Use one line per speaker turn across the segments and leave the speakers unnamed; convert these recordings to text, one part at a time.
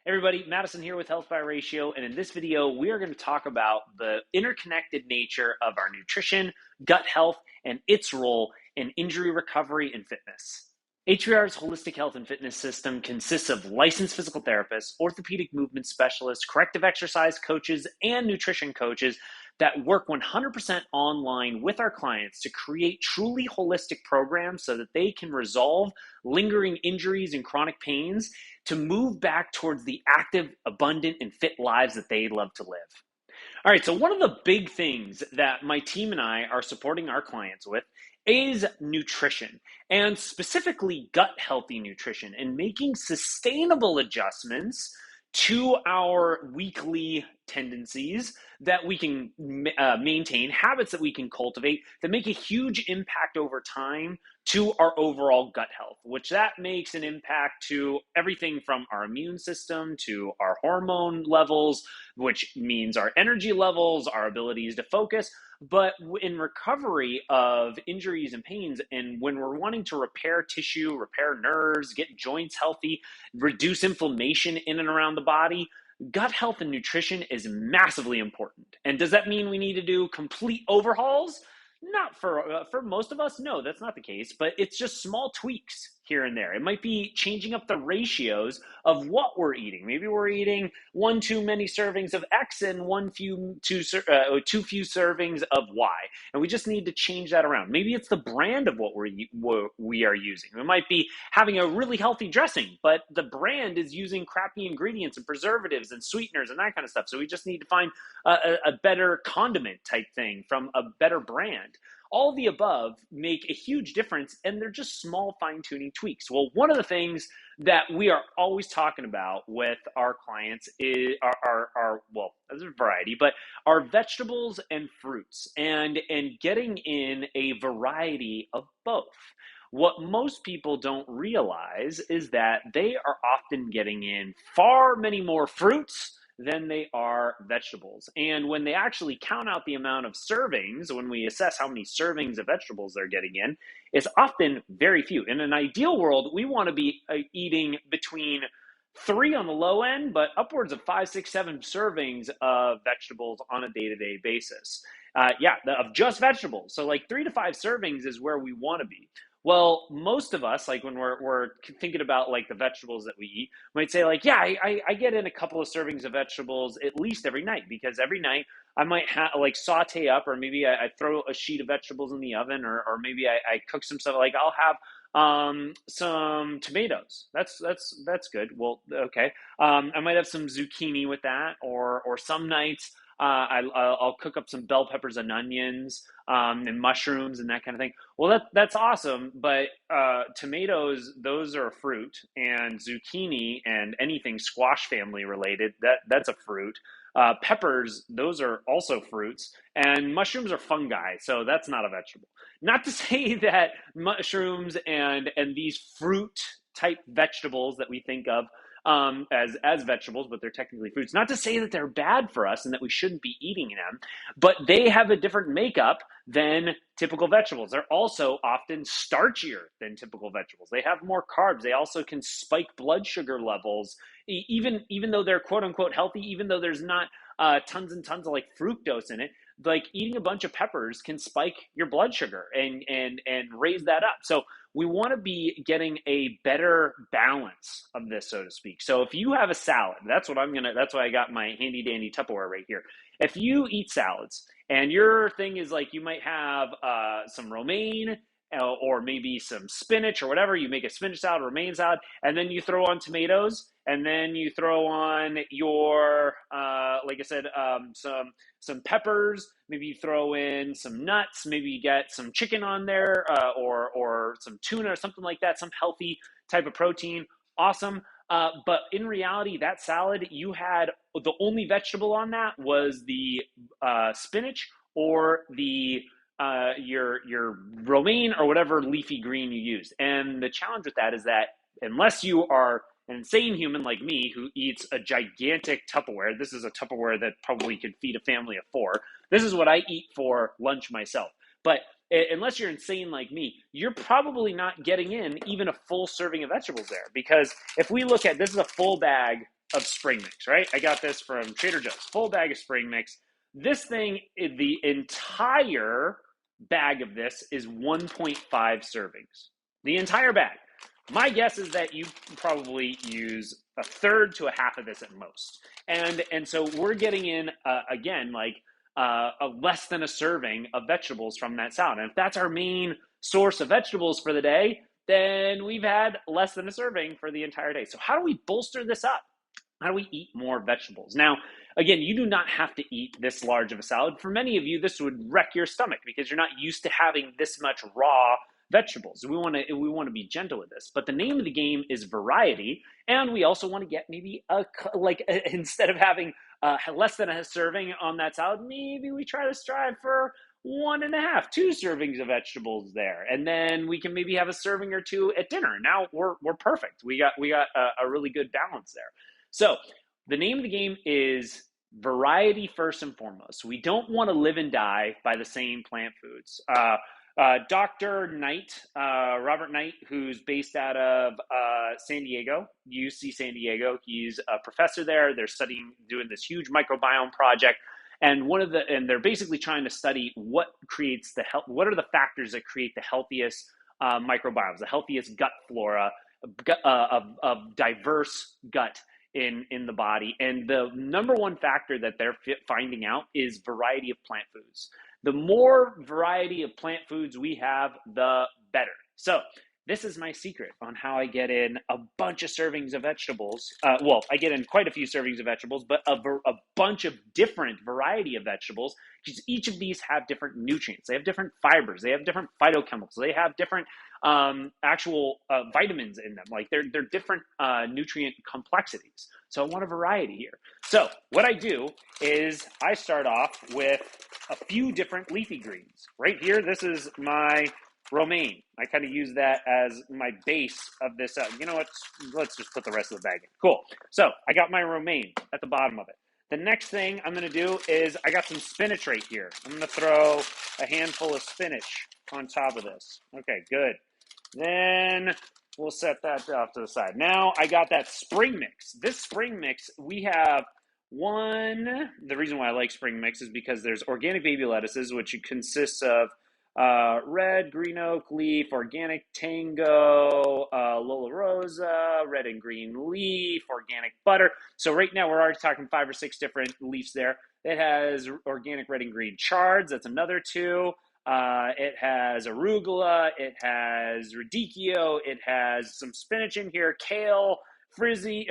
Everybody, Madison here with Health by Ratio, and in this video, we are going to talk about the interconnected nature of our nutrition, gut health, and its role in injury recovery and fitness. HBR's holistic health and fitness system consists of licensed physical therapists, orthopedic movement specialists, corrective exercise coaches, and nutrition coaches that work 100% online with our clients to create truly holistic programs so that they can resolve lingering injuries and chronic pains to move back towards the active, abundant, and fit lives that they love to live. All right, so one of the big things that my team and I are supporting our clients with is nutrition, and specifically gut healthy nutrition, and making sustainable adjustments to our weekly tendencies that we can maintain, habits that we can cultivate that make a huge impact over time to our overall gut health, which that makes an impact to everything from our immune system to our hormone levels, which means our energy levels, our abilities to focus. But in recovery of injuries and pains, and when we're wanting to repair tissue, repair nerves, get joints healthy, reduce inflammation in and around the body, gut health and nutrition is massively important. And does that mean we need to do complete overhauls? Not for most of us, no, that's not the case, but it's just small tweaks here and there. It might be changing up the ratios of what we're eating. Maybe we're eating one too many servings of X and too few servings of Y, and we just need to change that around. Maybe it's the brand of what we are using. We might be having a really healthy dressing, but the brand is using crappy ingredients and preservatives and sweeteners and that kind of stuff. So we just need to find a better condiment type thing from a better brand. All the above make a huge difference, and they're just small fine-tuning tweaks. Well, one of the things that we are always talking about with our clients is well, there's a variety, but our vegetables and fruits, and getting in a variety of both. What most people don't realize is that they are often getting in far many more fruits than they are vegetables. And when they actually count out the amount of servings, when we assess how many servings of vegetables they're getting in, it's often very few. In an ideal world, we want to be eating between 3 on the low end, but upwards of 5, 6, 7 servings of vegetables on a day-to-day basis. Of just vegetables. So like 3 to 5 servings is where we want to be. Well, most of us, like when we're thinking about like the vegetables that we eat, might say like, yeah, I get in a couple of servings of vegetables at least every night, because every night I might like saute up, or maybe I throw a sheet of vegetables in the oven, or maybe I cook some stuff. Like I'll have some tomatoes. That's good. Well, okay. I might have some zucchini with that, or some nights I'll cook up some bell peppers and onions and mushrooms and that kind of thing. Well, that's awesome, but tomatoes, those are a fruit, and zucchini and anything squash family related, that's a fruit. Peppers, those are also fruits, and mushrooms are fungi, so that's not a vegetable. Not to say that mushrooms and these fruit type vegetables that we think of as vegetables, but they're technically fruits. Not to say that they're bad for us and that we shouldn't be eating them, but they have a different makeup than typical vegetables. They're also often starchier than typical vegetables. They have more carbs. They also can spike blood sugar levels, even though they're quote unquote healthy, even though there's not tons and tons of like fructose in it. Like eating a bunch of peppers can spike your blood sugar and raise that up. So we want to be getting a better balance of this, so to speak. So if you have a salad, that's why I got my handy dandy Tupperware right here. If you eat salads and your thing is like, you might have some romaine, or maybe some spinach or whatever, you make a spinach salad, romaine salad, and then you throw on tomatoes, and then you throw on your, like I said, some peppers, maybe you throw in some nuts, maybe you get some chicken on there, or some tuna or something like that, some healthy type of protein, awesome. But in reality, that salad, you had the only vegetable on that was the spinach or the your romaine or whatever leafy green you used. And the challenge with that is that unless you are an insane human like me who eats a gigantic Tupperware, this is a Tupperware that probably could feed a family of 4. This is what I eat for lunch myself. But unless you're insane like me, you're probably not getting in even a full serving of vegetables there. Because if we look at, this is a full bag of spring mix, right? I got this from Trader Joe's, full bag of spring mix. This thing, the entire bag of this is 1.5 servings. The entire bag. My guess is that you probably use a third to a half of this at most. And so we're getting in, again, like a less than a serving of vegetables from that salad. And if that's our main source of vegetables for the day, then we've had less than a serving for the entire day. So how do we bolster this up? How do we eat more vegetables? Now, again, you do not have to eat this large of a salad. For many of you, this would wreck your stomach because you're not used to having this much raw vegetables. We want to be gentle with this. But the name of the game is variety, and we also want to get maybe instead of having less than a serving on that salad, maybe we try to strive for 1.5, 2 servings of vegetables there, and then we can maybe have a serving or two at dinner. Now we're perfect. We got a really good balance there. So the name of the game is variety first and foremost. We don't want to live and die by the same plant foods. Dr. Knight, Robert Knight, who's based out of San Diego, UC San Diego. He's a professor there. They're doing this huge microbiome project. And they're basically trying to study what creates what are the factors that create the healthiest microbiomes, the healthiest gut flora of diverse gut in the body. And the number one factor that they're finding out is variety of plant foods. The more variety of plant foods we have, the better. So this is my secret on how I get in a bunch of servings of vegetables. I get in quite a few servings of vegetables, but a bunch of different variety of vegetables, because each of these have different nutrients. They have different fibers. They have different phytochemicals. They have different actual vitamins in them. Like they're different nutrient complexities. So I want a variety here. So what I do is I start off with a few different leafy greens. Right here, this is my romaine. I kind of use that as my base of this. You know what? Let's just put the rest of the bag in. Cool. So I got my romaine at the bottom of it. The next thing I'm going to do is I got some spinach right here. I'm going to throw a handful of spinach on top of this. Okay, good. Then we'll set that off to the side. Now I got that spring mix. This spring mix, we have the reason why I like spring mix is because there's organic baby lettuces, which consists of red, green oak leaf, organic tango, Lola Rosa, red and green leaf, organic butter. So right now we're already talking 5 or 6 different leaves there. It has organic red and green chards. That's another 2. It has arugula. It has radicchio. It has some spinach in here, kale, frizzy,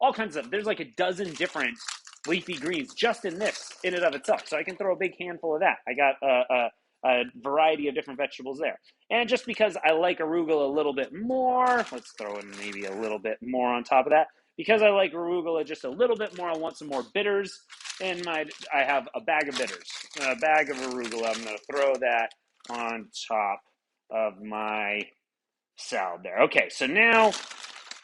all kinds of. There's like a dozen different leafy greens just in and of itself. So I can throw a big handful of that. I got a variety of different vegetables there. And just because I like arugula a little bit more, let's throw in maybe a little bit more on top of that. Because I like arugula just a little bit more, I want some more bitters. I have a bag of bitters, a bag of arugula. I'm going to throw that on top of my salad there. Okay, so now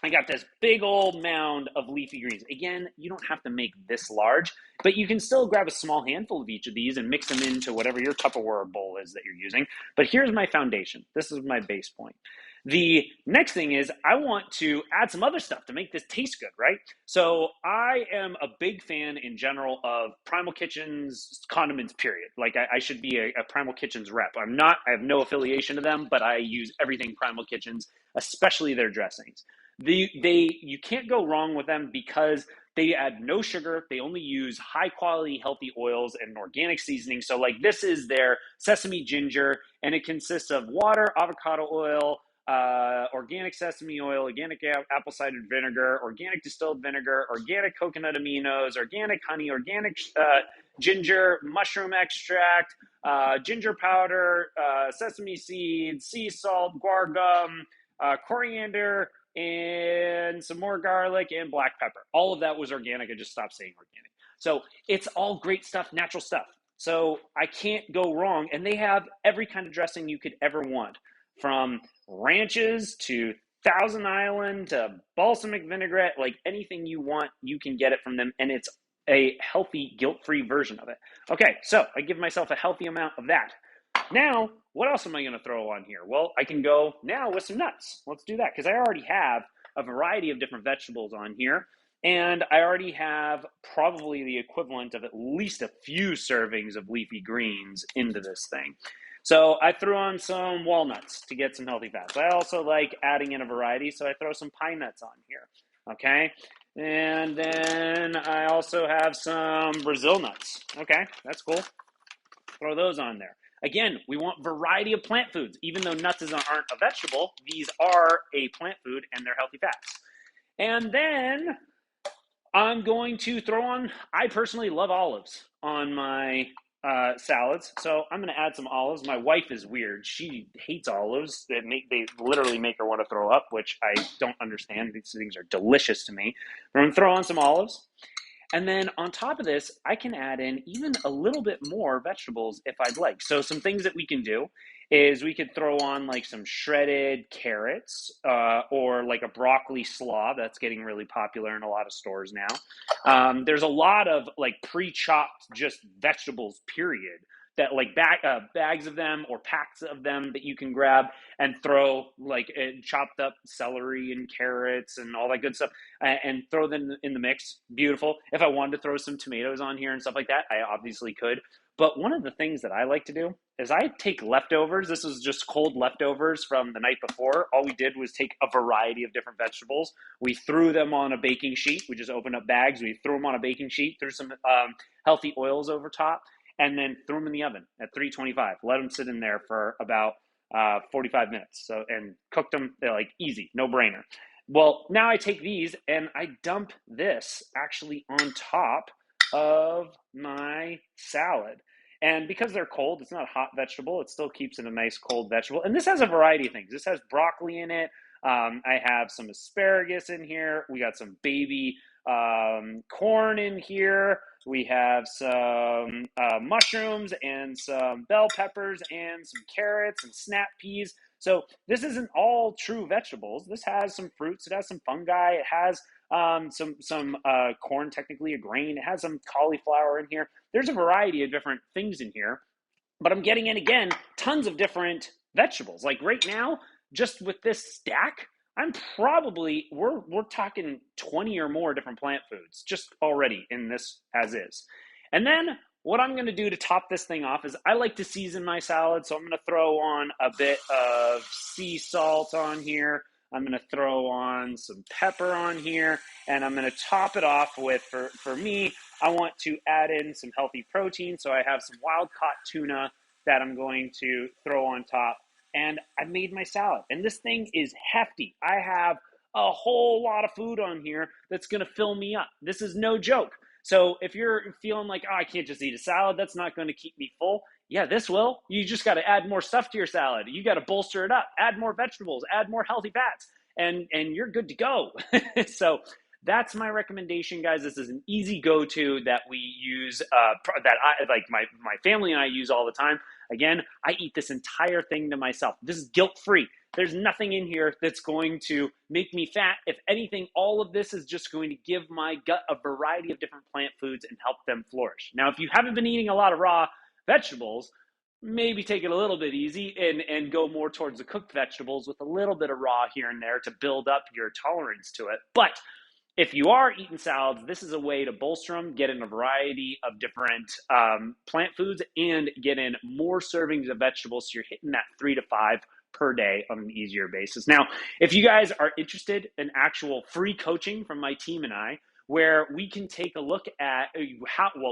I got this big old mound of leafy greens. Again, you don't have to make this large, but you can still grab a small handful of each of these and mix them into whatever your Tupperware bowl is that you're using. But here's my foundation. This is my base point. The next thing is I want to add some other stuff to make this taste good, right? So I am a big fan in general of Primal Kitchens condiments, period. Like I should be a Primal Kitchens rep. I'm not, I have no affiliation to them, but I use everything Primal Kitchens, especially their dressings. You can't go wrong with them because they add no sugar. They only use high quality, healthy oils and organic seasoning. So like this is their sesame ginger, and it consists of water, avocado oil, organic sesame oil, organic apple cider vinegar, organic distilled vinegar, organic coconut aminos, organic honey, organic ginger, mushroom extract, ginger powder, sesame seeds, sea salt, guar gum, coriander, and some more garlic and black pepper. All of that was organic. I just stopped saying organic. So it's all great stuff, natural stuff. So I can't go wrong. And they have every kind of dressing you could ever want, from ranches to Thousand Island to balsamic vinaigrette. Like anything you want, you can get it from them. And it's a healthy, guilt-free version of it. Okay, so I give myself a healthy amount of that. Now, what else am I going to throw on here? Well, I can go now with some nuts. Let's do that because I already have a variety of different vegetables on here. And I already have probably the equivalent of at least a few servings of leafy greens into this thing. So I threw on some walnuts to get some healthy fats. I also like adding in a variety, so I throw some pine nuts on here. Okay. And then I also have some Brazil nuts. Okay, that's cool. Throw those on there. Again, we want variety of plant foods. Even though nuts aren't a vegetable, these are a plant food and they're healthy fats. And then I'm going to throw on, I personally love olives on my salads. So I'm going to add some olives. My wife is weird. She hates olives. They literally make her want to throw up, which I don't understand. These things are delicious to me. But I'm going to throw on some olives. And then on top of this, I can add in even a little bit more vegetables if I'd like. So some things that we can do is we could throw on like some shredded carrots or like a broccoli slaw that's getting really popular in a lot of stores now. There's a lot of like pre-chopped just vegetables, period, that like bags of them or packs of them that you can grab and throw like chopped up celery and carrots and all that good stuff and throw them in the mix. Beautiful. If I wanted to throw some tomatoes on here and stuff like that, I obviously could. But one of the things that I like to do is I take leftovers. This was just cold leftovers from the night before. All we did was take a variety of different vegetables. We threw them on a baking sheet. We just opened up bags. We threw them on a baking sheet, threw some healthy oils over top, and then threw them in the oven at 325. Let them sit in there for about 45 minutes. So, and cooked them. They're like easy, no brainer. Well, now I take these and I dump this actually on top of my salad. And because they're cold, it's not a hot vegetable. It still keeps it a nice cold vegetable. And this has a variety of things. This has broccoli in it. I have some asparagus in here. We got some baby corn in here. We have some mushrooms and some bell peppers and some carrots and snap peas. So this isn't all true vegetables. This has some fruits. It has some fungi. It has some corn, technically a grain. It has some cauliflower in here. There's a variety of different things in here. But I'm getting in, again, tons of different vegetables. Like right now, just with this stack, we're talking 20 or more different plant foods just already in this as is. And then what I'm going to do to top this thing off is I like to season my salad. So I'm going to throw on a bit of sea salt on here. I'm going to throw on some pepper on here, and I'm going to top it off with, for me, I want to add in some healthy protein. So I have some wild-caught tuna that I'm going to throw on top. And I made my salad. And this thing is hefty. I have a whole lot of food on here that's going to fill me up. This is no joke. So if you're feeling like, oh, I can't just eat a salad, that's not going to keep me full. Yeah, this will. You just got to add more stuff to your salad. You got to bolster it up, add more vegetables, add more healthy fats, and you're good to go. So that's my recommendation, guys. This is an easy go-to that we use, that I like my family and I use all the time. Again, I eat this entire thing to myself. This is guilt-free. There's nothing in here that's going to make me fat. If anything, all of this is just going to give my gut a variety of different plant foods and help them flourish. Now, if you haven't been eating a lot of raw vegetables, maybe take it a little bit easy and go more towards the cooked vegetables with a little bit of raw here and there to build up your tolerance to it. But if you are eating salads, this is a way to bolster them, get in a variety of different plant foods, and get in more servings of vegetables. So you're hitting that 3 to 5 per day on an easier basis. Now, if you guys are interested in actual free coaching from my team and I, where we can take a look at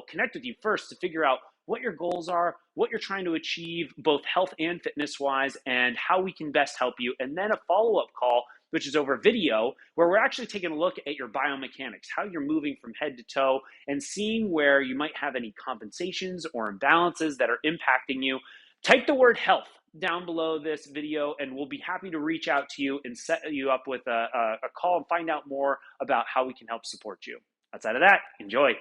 connect with you first to figure out what your goals are, what you're trying to achieve, both health and fitness wise, and how we can best help you. And then a follow-up call, which is over video, where we're actually taking a look at your biomechanics, how you're moving from head to toe, and seeing where you might have any compensations or imbalances that are impacting you. Type the word health down below this video, and we'll be happy to reach out to you and set you up with a call and find out more about how we can help support you. Outside of that, enjoy.